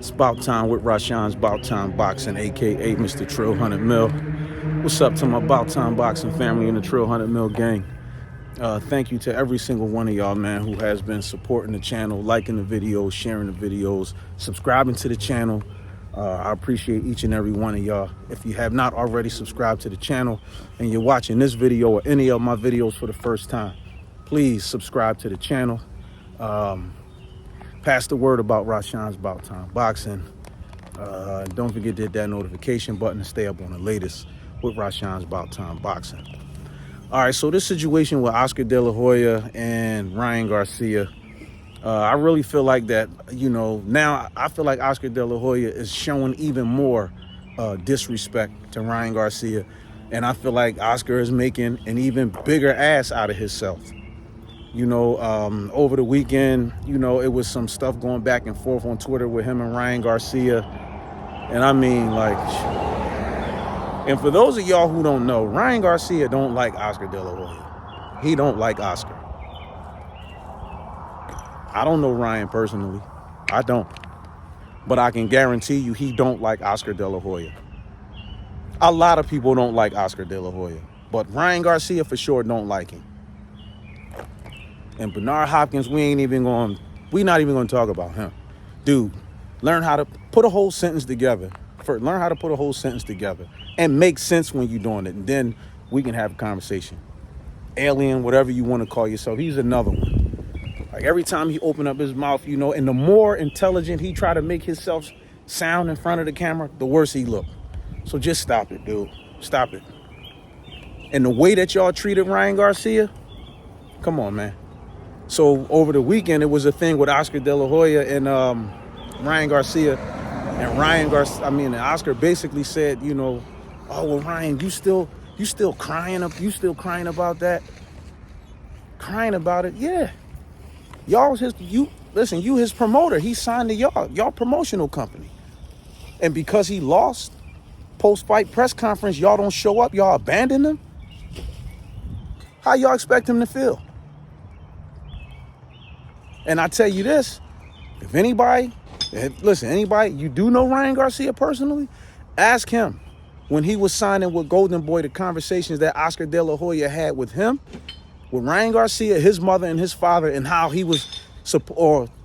It's About Time with Rashawn's About Time Boxing, aka Mr. Trill 100 Mil. What's up to my About Time Boxing family and the Trill 100 Mil gang? Thank you to every single one of y'all, man, who has been supporting the channel, liking the videos, sharing the videos, subscribing to the channel. I appreciate each and every one of y'all. If you have not already subscribed to the channel and you're watching this video or any of my videos for the first time, please subscribe to the channel. Pass the word about Rashawn's About Time Boxing. Don't forget to hit that notification button to stay up on the latest with Rashawn's About Time Boxing. All right, so this situation with Oscar De La Hoya and Ryan Garcia, I really feel like that, now I feel like Oscar De La Hoya is showing even more disrespect to Ryan Garcia. And I feel like Oscar is making an even bigger ass out of himself. Over the weekend, it was some stuff going back and forth on Twitter with him and Ryan Garcia. And I mean, and for those of y'all who don't know, Ryan Garcia don't like Oscar De La Hoya. He don't like Oscar. I don't know Ryan personally. I don't. But I can guarantee you he don't like Oscar De La Hoya. A lot of people don't like Oscar De La Hoya. But Ryan Garcia for sure don't like him. And Bernard Hopkins, we're not even going to talk about him. Dude, learn how to put a whole sentence together. Learn how to put a whole sentence together and make sense when you're doing it. And then we can have a conversation. Alien, whatever you want to call yourself, he's another one. Like every time he opened up his mouth, and the more intelligent he try to make himself sound in front of the camera, the worse he look. So just stop it, dude. Stop it. And the way that y'all treated Ryan Garcia, come on, man. So over the weekend, it was a thing with Oscar De La Hoya and Ryan Garcia. And Oscar basically said, oh, well, Ryan, you still crying about that? Crying about it? Yeah. You his promoter. He signed to y'all promotional company. And because he lost post-fight press conference, y'all don't show up, y'all abandon him? How y'all expect him to feel? And I tell you this, anybody, you do know Ryan Garcia personally, ask him when he was signing with Golden Boy, the conversations that Oscar De La Hoya had with him, with Ryan Garcia, his mother and his father, and how he was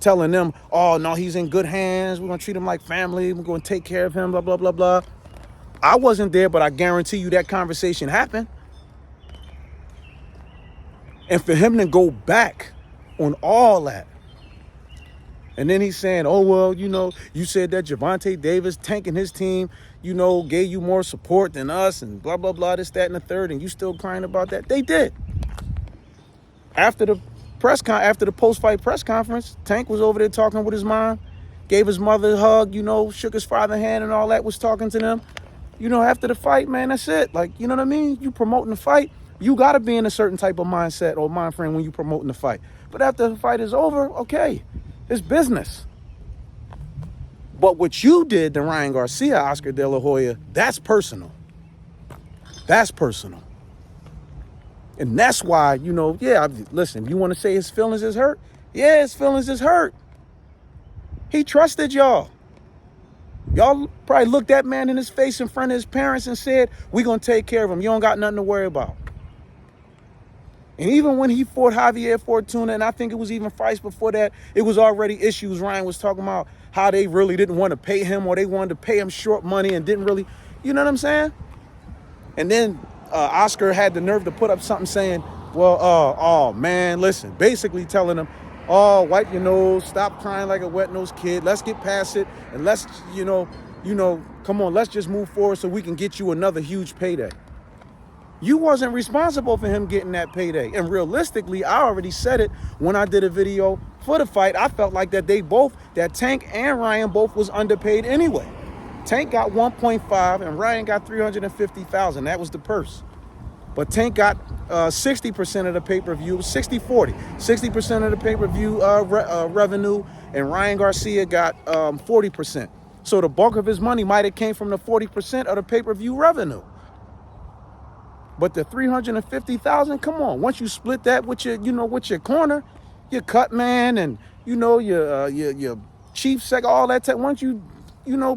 telling them, oh, no, he's in good hands. We're going to treat him like family. We're going to take care of him, blah, blah, blah, blah. I wasn't there, but I guarantee you that conversation happened. And for him to go back on all that. And then he's saying, oh, well, you said that Gervonta Davis, Tank and his team, gave you more support than us and blah, blah, blah, this, that, and the third, and you still crying about that. They did. After the post-fight press conference, Tank was over there talking with his mom, gave his mother a hug, shook his father's hand and all that, was talking to them. After the fight, man, that's it. You know what I mean? You promoting the fight, you got to be in a certain type of mindset or mind frame when you promoting the fight. But after the fight is over, okay, it's business. But what you did to Ryan Garcia, Oscar De La Hoya, that's personal. That's personal. And that's why, listen, you want to say his feelings is hurt? Yeah, his feelings is hurt. He trusted y'all. Y'all probably looked that man in his face in front of his parents and said, we're going to take care of him. You don't got nothing to worry about. And even when he fought Javier Fortuna, and I think it was even fights before that, it was already issues. Ryan was talking about how they really didn't want to pay him, or they wanted to pay him short money and didn't really, you know what I'm saying? And then Oscar had the nerve to put up something saying, well, oh, man, listen, basically telling him, oh, wipe your nose, stop crying like a wet-nosed kid. Let's get past it, and let's, come on, let's just move forward so we can get you another huge payday. You wasn't responsible for him getting that payday. And realistically, I already said it when I did a video for the fight. I felt like that that Tank and Ryan both was underpaid anyway. Tank got 1.5 and Ryan got 350,000. That was the purse. But Tank got 60% of the pay-per-view, 60-40. 60% of the pay-per-view revenue, and Ryan Garcia got 40%. So the bulk of his money might have came from the 40% of the pay-per-view revenue. But the 350,000, come on. Once you split that with your, with your corner, your cut man, and your chief sec, all that. Why don't you,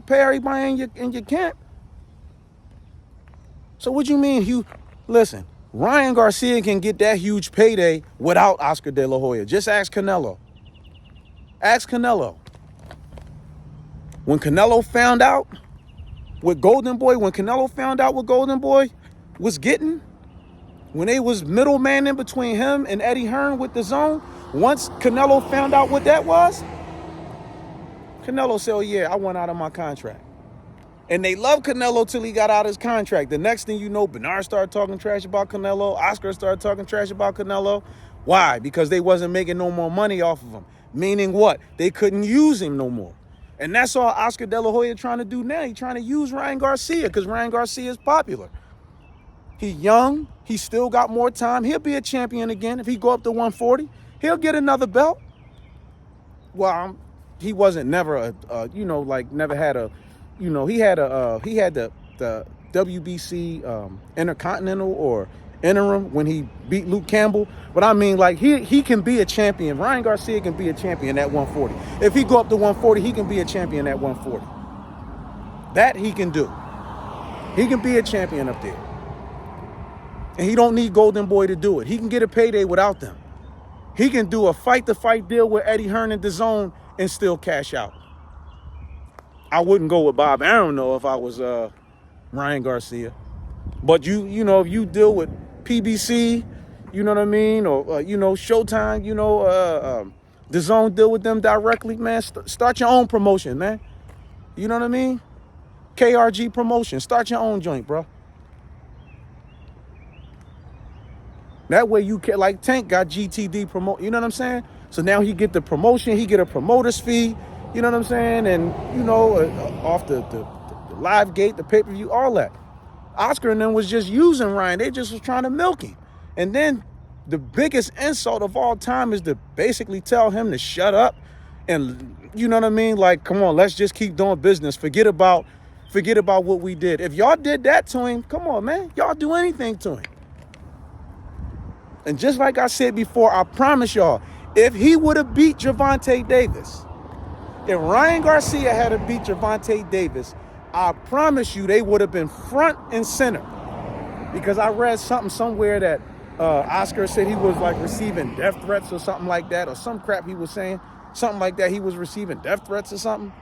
pay everybody in your camp? So what you mean, Hugh? Listen, Ryan Garcia can get that huge payday without Oscar De La Hoya. Just ask Canelo. Ask Canelo. When Canelo found out what Golden Boy was getting, when they was middleman in between him and Eddie Hearn with the zone, once Canelo found out what that was, Canelo said, oh yeah, I want out of my contract. And they loved Canelo till he got out of his contract. The next thing you know, Bernard started talking trash about Canelo. Oscar started talking trash about Canelo. Why? Because they wasn't making no more money off of him. Meaning what? They couldn't use him no more. And that's all Oscar De La Hoya trying to do now. He's trying to use Ryan Garcia because Ryan Garcia is popular. He's young. He still got more time. He'll be a champion again. If he go up to 140, he'll get another belt. Well, he wasn't never never had a, he had the WBC Intercontinental or interim when he beat Luke Campbell. But I mean, like, he can be a champion. Ryan Garcia can be a champion at 140. If he go up to 140, he can be a champion at 140. That he can do. He can be a champion up there. And he don't need Golden Boy to do it. He can get a payday without them. He can do a fight-to-fight deal with Eddie Hearn and DAZN and still cash out. I wouldn't go with Bob Arum, though, if I was Ryan Garcia. But if you deal with PBC, you know what I mean, or Showtime, DAZN deal with them directly, man. Start your own promotion, man. You know what I mean? KRG promotion. Start your own joint, bro. That way you can, like Tank got GTD promote. You know what I'm saying? So now he get the promotion. He get a promoter's fee. You know what I'm saying? And off the live gate, the pay-per-view, all that. Oscar and them was just using Ryan. They just was trying to milk him. And then the biggest insult of all time is to basically tell him to shut up. And you know what I mean? Like, come on, let's just keep doing business. Forget about what we did. If y'all did that to him, come on, man. Y'all do anything to him. And just like I said before, I promise y'all, if he would have beat Gervonta Davis, if Ryan Garcia had to beat Gervonta Davis, I promise you they would have been front and center. Because I read something somewhere that Oscar said he was like receiving death threats or something like that, or some crap he was saying, something like that. He was receiving death threats or something.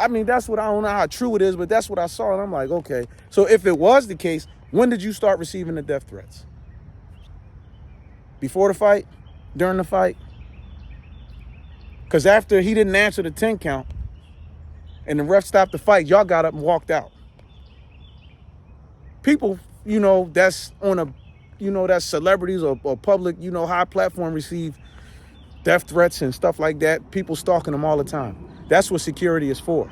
I mean, that's what, I don't know how true it is, but that's what I saw. And I'm like, okay. So if it was the case, when did you start receiving the death threats? Before the fight? During the fight? Because after he didn't answer the 10 count and the ref stopped the fight, y'all got up and walked out. People, that's on a, that's celebrities or public, high platform receive death threats and stuff like that. People stalking them all the time. That's what security is for.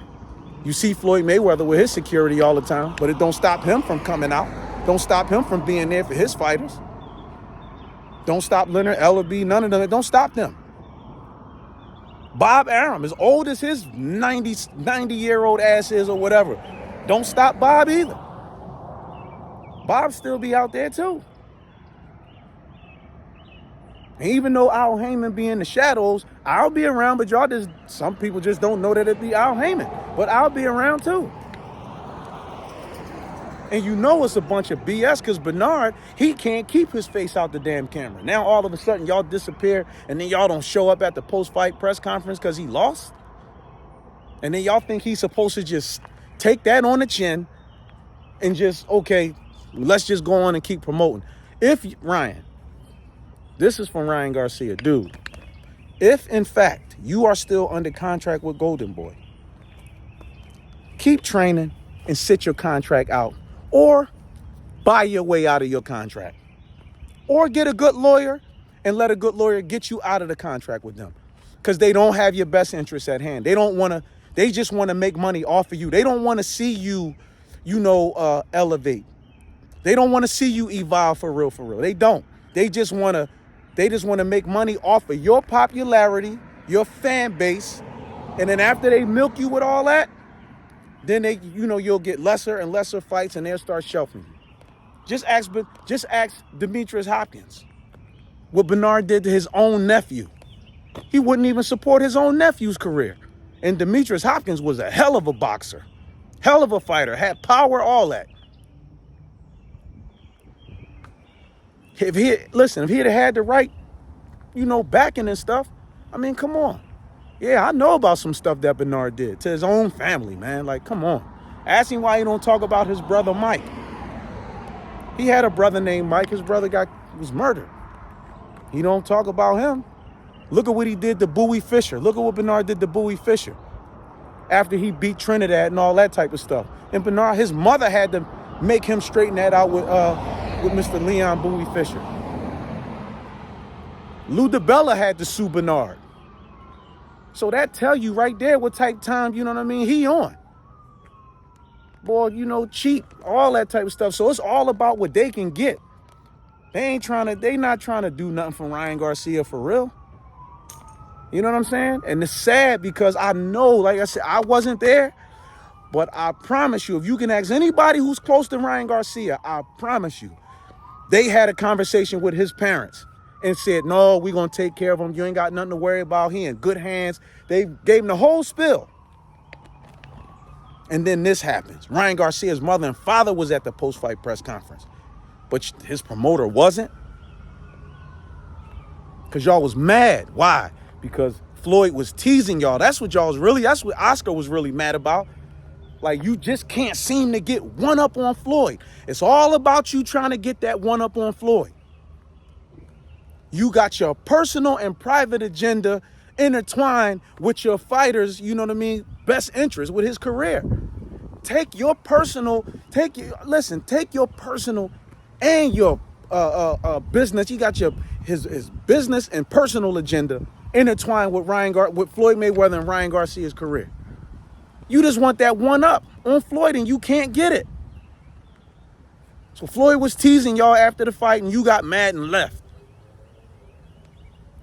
You see Floyd Mayweather with his security all the time, but it don't stop him from coming out. Don't stop him from being there for his fighters. Don't stop Leonard Ellerbe, none of them. Don't stop them. Bob Arum, as old as his 90-year-old ass is or whatever, don't stop Bob either. Bob still be out there too. And even though Al Heyman be in the shadows, I'll be around, but some people just don't know that it be Al Heyman. But I'll be around too. And it's a bunch of BS because Bernard, he can't keep his face out the damn camera. Now all of a sudden y'all disappear and then y'all don't show up at the post-fight press conference because he lost. And then y'all think he's supposed to just take that on the chin and just, okay, let's just go on and keep promoting. Ryan, this is from Ryan Garcia. Dude, if in fact you are still under contract with Golden Boy, keep training and sit your contract out. Or buy your way out of your contract. Or get a good lawyer and let a good lawyer get you out of the contract with them. Because they don't have your best interests at hand. They just want to make money off of you. They don't want to see you, elevate. They don't want to see you evolve for real, for real. They don't. They just want to make money off of your popularity, your fan base. And then after they milk you with all that, then you'll get lesser and lesser fights and they'll start shelving you. Just ask Demetrius Hopkins what Bernard did to his own nephew. He wouldn't even support his own nephew's career. And Demetrius Hopkins was a hell of a boxer, hell of a fighter, had power, all that. If he had had the right, backing and stuff, I mean, come on. Yeah, I know about some stuff that Bernard did to his own family, man. Like, come on. Ask him why he don't talk about his brother Mike. He had a brother named Mike. His brother was murdered. He don't talk about him. Look at what he did to Bowie Fischer. Look at what Bernard did to Bowie Fischer after he beat Trinidad and all that type of stuff. And Bernard, his mother had to make him straighten that out with Mr. Leon Bowie Fischer. Lou DiBella had to sue Bernard. So that tell you right there what type of time, he on. Boy, cheat, all that type of stuff. So it's all about what they can get. They not trying to do nothing for Ryan Garcia for real. You know what I'm saying? And it's sad because I know, like I said, I wasn't there, but I promise you, if you can ask anybody who's close to Ryan Garcia, I promise you, they had a conversation with his parents and said, no, we're going to take care of him. You ain't got nothing to worry about. He in good hands. They gave him the whole spill. And then this happens. Ryan Garcia's mother and father was at the post-fight press conference, but his promoter wasn't. Because y'all was mad. Why? Because Floyd was teasing y'all. That's what Oscar was really mad about. Like, you just can't seem to get one up on Floyd. It's all about you trying to get that one up on Floyd. You got your personal and private agenda intertwined with your fighters, best interest with his career. Take your personal and your business. You got his business and personal agenda intertwined with with Floyd Mayweather and Ryan Garcia's career. You just want that one up on Floyd and you can't get it. So Floyd was teasing y'all after the fight and you got mad and left.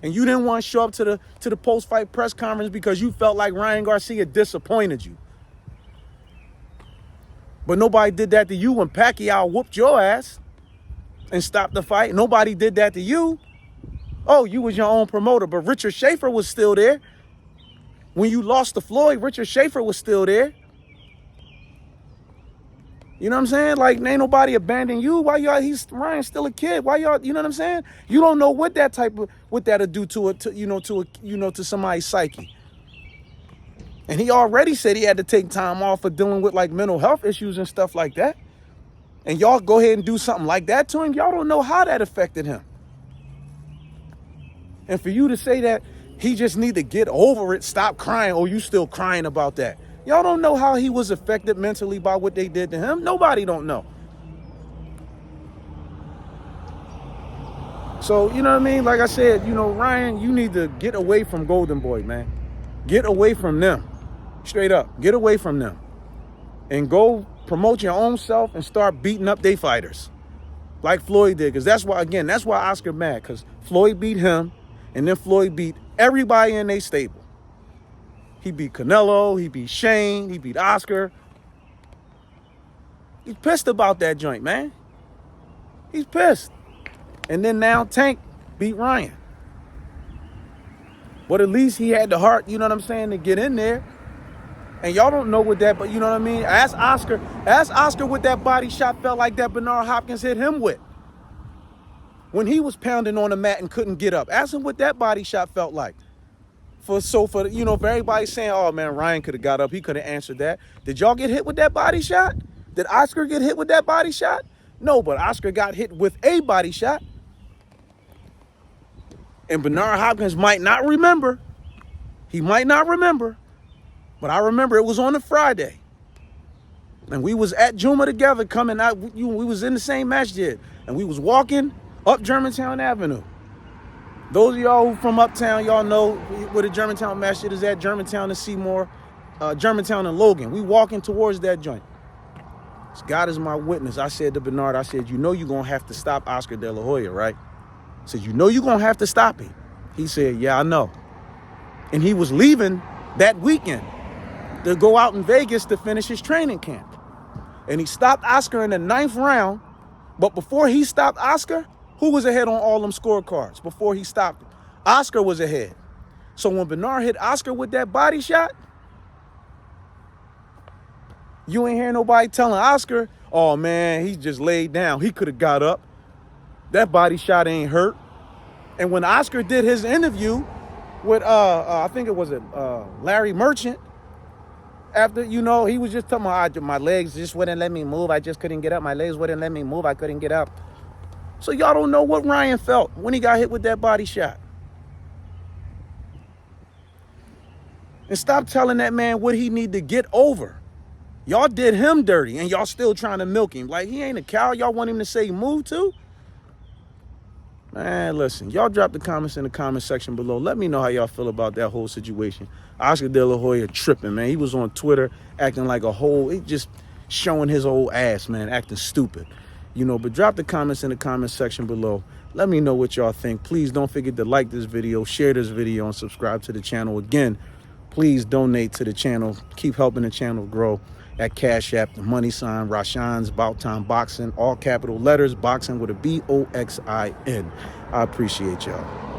And you didn't want to show up to the post-fight press conference because you felt like Ryan Garcia disappointed you. But nobody did that to you when Pacquiao whooped your ass and stopped the fight. Nobody did that to you. Oh, you was your own promoter, but Richard Schaefer was still there. When you lost to Floyd, Richard Schaefer was still there. You know what I'm saying? Like, ain't nobody abandoned you. Why Ryan's still a kid. Why y'all, you know what I'm saying? You don't know what that'll do to somebody's psyche. And he already said he had to take time off for dealing with like mental health issues and stuff like that. And y'all go ahead and do something like that to him. Y'all don't know how that affected him. And for you to say that he just need to get over it, stop crying, or you still crying about that. Y'all don't know how he was affected mentally by what they did to him. Nobody don't know. So, you know what I mean? Like I said, Ryan, you need to get away from Golden Boy, man. Get away from them. Straight up. Get away from them. And go promote your own self and start beating up their fighters. Like Floyd did. Because that's why Oscar mad. Because Floyd beat him. And then Floyd beat everybody in their stable. He beat Canelo, he beat Shane, he beat Oscar. He's pissed about that joint, man. He's pissed. And then now Tank beat Ryan. But at least he had the heart, you know what I'm saying, to get in there. And y'all don't know what that, but you know what I mean? Ask Oscar what that body shot felt like that Bernard Hopkins hit him with. When he was pounding on the mat and couldn't get up. Ask him what that body shot felt like. For everybody saying, oh man, Ryan could have got up, he could have answered that. Did y'all get hit with that body shot? Did Oscar get hit with that body shot? No, but Oscar got hit with a body shot. And Bernard Hopkins might not remember. He might not remember. But I remember it was on a Friday. And we was at Juma together coming out. We was in the same masjid. And we was walking up Germantown Avenue. Those of y'all who from uptown, y'all know where the Germantown masjid is at. Germantown and Seymour. Germantown and Logan. We walking towards that joint. God is my witness. I said to Bernard, you're going to have to stop Oscar De La Hoya, right? I said, you're going to have to stop him. He said, yeah, I know. And he was leaving that weekend to go out in Vegas to finish his training camp. And he stopped Oscar in the 9th round. But before he stopped Oscar, who was ahead on all them scorecards before he stopped him? Oscar was ahead. So when Bernard hit Oscar with that body shot, You ain't hear nobody telling Oscar, oh man, he just laid down. He could have got up. That body shot ain't hurt. And when Oscar did his interview with I think it was Larry Merchant, after, you know, he was just talking about, my legs just wouldn't let me move. I just couldn't get up. My legs wouldn't let me move. I couldn't get up. So y'all don't know what Ryan felt when he got hit with that body shot. And stop telling that man what he need to get over. Y'all did him dirty, and y'all still trying to milk him. Like, he ain't a cow y'all want him to say move to? Man, listen, y'all drop the comments in the comment section below. Let me know how y'all feel about that whole situation. Oscar De La Hoya tripping, man. He was on Twitter acting like a whole, he just showing his old ass, man, acting stupid. You know, but drop the comments in the comment section below. Let me know what y'all think. Please don't forget to like this video, share this video, and subscribe to the channel. Again, please donate to the channel. Keep helping the channel grow at Cash App, the money sign, Rashawn's About Time Boxing, all capital letters, boxing with a BOXIN. I appreciate y'all.